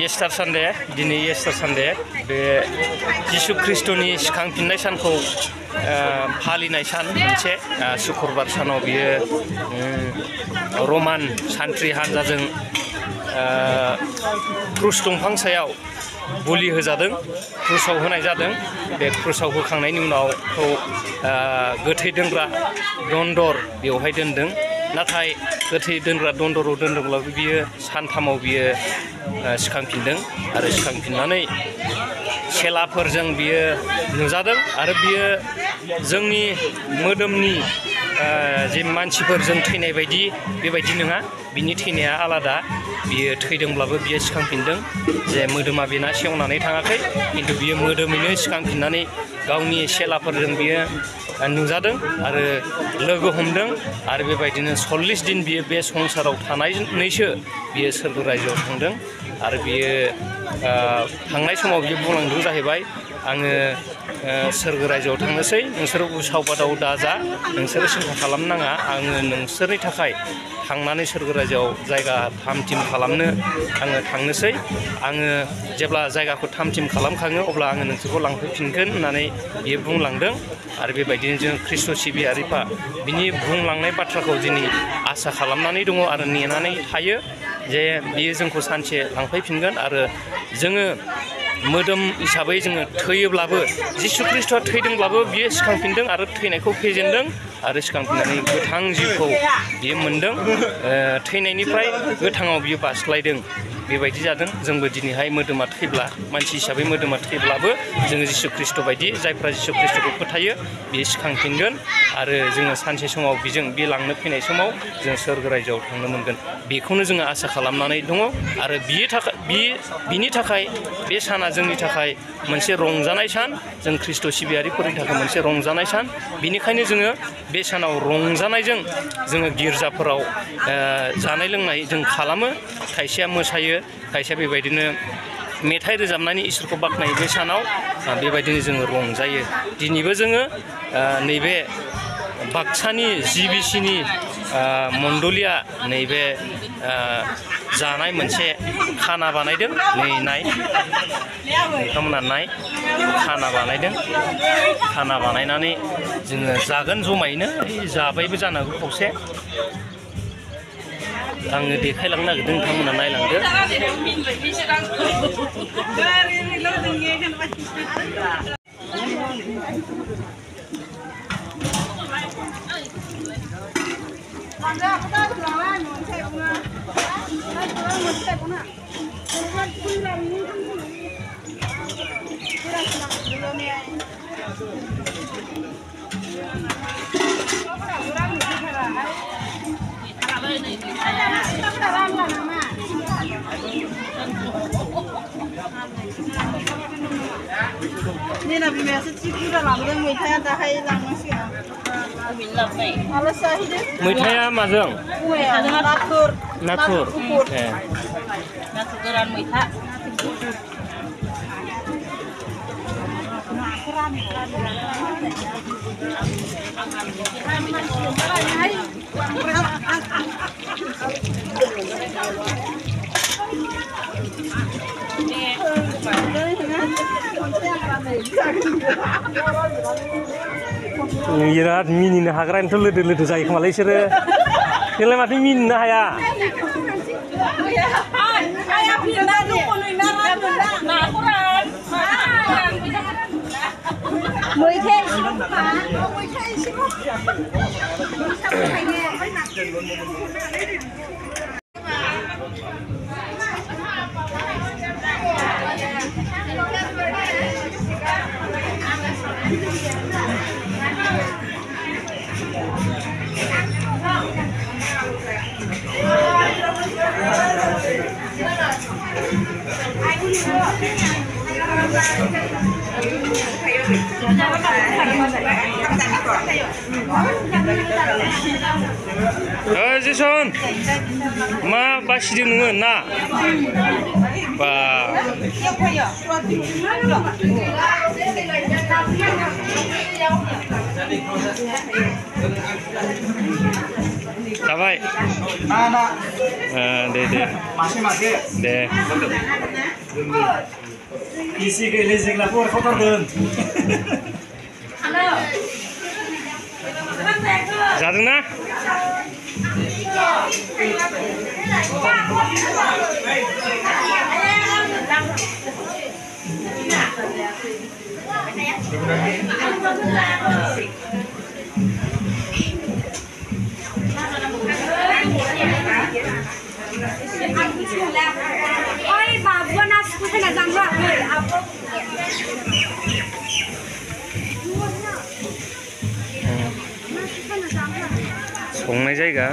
Star Sunday दिनै star Sunday बे जिशु ख्रीष्टनि सिखांफिननाय सानखौ फालिनाय सान मोनसे शुक्रबार सानाव बियो रमान सान्थ्रि हानजाजों क्रुस दंफां सायाव बुलि होजादों क्रुसाव होनाय जादों बे क्रुसाव होखांनायनि उनाव गोथै दोनग्रा दन्दर बेवहाय दोनदों नाथाय गोथै दोनग्रा दन्दराव दोनदोंब्लाबो बियो सानथामाव बियो सिखांफिनदों आरो सिखांफिननानै सेलाफोरजों बियो नुजादों आरो बियो जोंनि मोदोमनि जे मानसिफोरजों थैनाय बायदि बेबायदि नङा बिनि थैनाया आलादा बियो थैदोंब्लाबो बियो सिखांफिनदों जे मोदोमा बेना सेवनानै थाङाखै खिन्थु बियो मोदोमैनो सिखांफिननानै गावनि सेलाफोरजों बियो नुजादों आरो लोगो हमदों आरो बेबायदिनो 40 दिन बियो बे संसाराव थानानैसो बियो सोरगो रायजोआव थांदों आरो बियो थांनाय समाव बियो बुंलांदों जाहैबाय आङो सोरगो रायजोआव थांनोसै नोंसोर उसाव बादाव दाजा नोंसोरो सिन्था खालामनाङा आङो नोंसोरनि थाखाय थांनानै सोरगो रायजोआव जायगा थाम थिम खालामनो आङो थांनोसै आङो जेब्ला जायगाखौ थाम थिम खालामखाङो अब्ला आङो नोंसोरखौ लांफैफिनगोन होननानै बियो बुंलांदों आरो बेबायदिनो जों ख्रीष्ट सिबियारिफ्रा बिनि बुंलांनाय बाथ्राखौ दिनै आसा खालामनानै दङ आरो नेनानै थायो जे बियो जोंखौ सानसे लांफैफिनगोन आरो जोङो मोदोम हिसाबै जोङो थैयोब्लाबो जिशु ख्रीष्टआ थैदोंब्लाबो बियो सिखांफिनदों आरो थैनायखौ फेजेनदों आरो सिखांफिननानै गोथां जिउखौ बियो मोनदों थैनायनिफ्राय गोथाङाव बियो बास्लायदों बेबायदि जादों जोंबो दिनैहाय मोदोमा थैब्ला मानसि हिसाबै मोदोमा थैब्लाबो जोङो जिशु ख्रीष्ट बायदि जायफ्रा जिशु ख्रीष्टखौ फोथायो बियो सिखांफिनगोन आरो जोङो सानसे समाव बिजों बे लांनो फैनाय समाव जों सोरगो रायजोआव थांनो मोनगोन बेखौनो जोङो आसा खालामनानै दङ आरो बिनि थाखाय बे साना जोंनि थाखाय मोनसे रंजानाय सान जों ख्रीष्ट सिबियारिफोरनि थाखाय मोनसे रंजानाय सान बिनिखायनो जोङो बे सानाव रंजानायजों जोङो गिर्जाफोराव जानाय लोंनाय जों खालामो खायसेया मोसायो खायसेया बेबायदिनो मेथाइ रोजाबनानै इसोरखौ बाख्नायो बे सानाव बेबायदिनो जोङो रंजायो दिनैबो जोङो नैबे बाक्सानि जिबिसिनि मण्डलिया नैबे जानाय मोनसे खाना बानायदों नै नाय नोंथांमोना नाय खाना बानायदों खाना बानायनानै जोङो जागोन जमायैनो जाबायबो जानो हागौ खावसे आङो देखायलांनो नागिरदों नोंथांमोना नायलांदो Nina biasa cipu dah lama dah meitanya dah hai lama sih. Alas sahih deh. मैथाया माजों Natur. नाथुर Natur goran meita. बिराद मिनिनो हाग्रानिथ' लोदो लोदो जायो खोमालै बिसोरो नोंलाय माथो मिनिनो हाया Jason, ma basidin nunggu na. बा जाबाय दे दे दे isi gele jegla por khotardoं जादोंना Ôi bà vừa nào cũng phải là rằng rồi. संनाय जायगा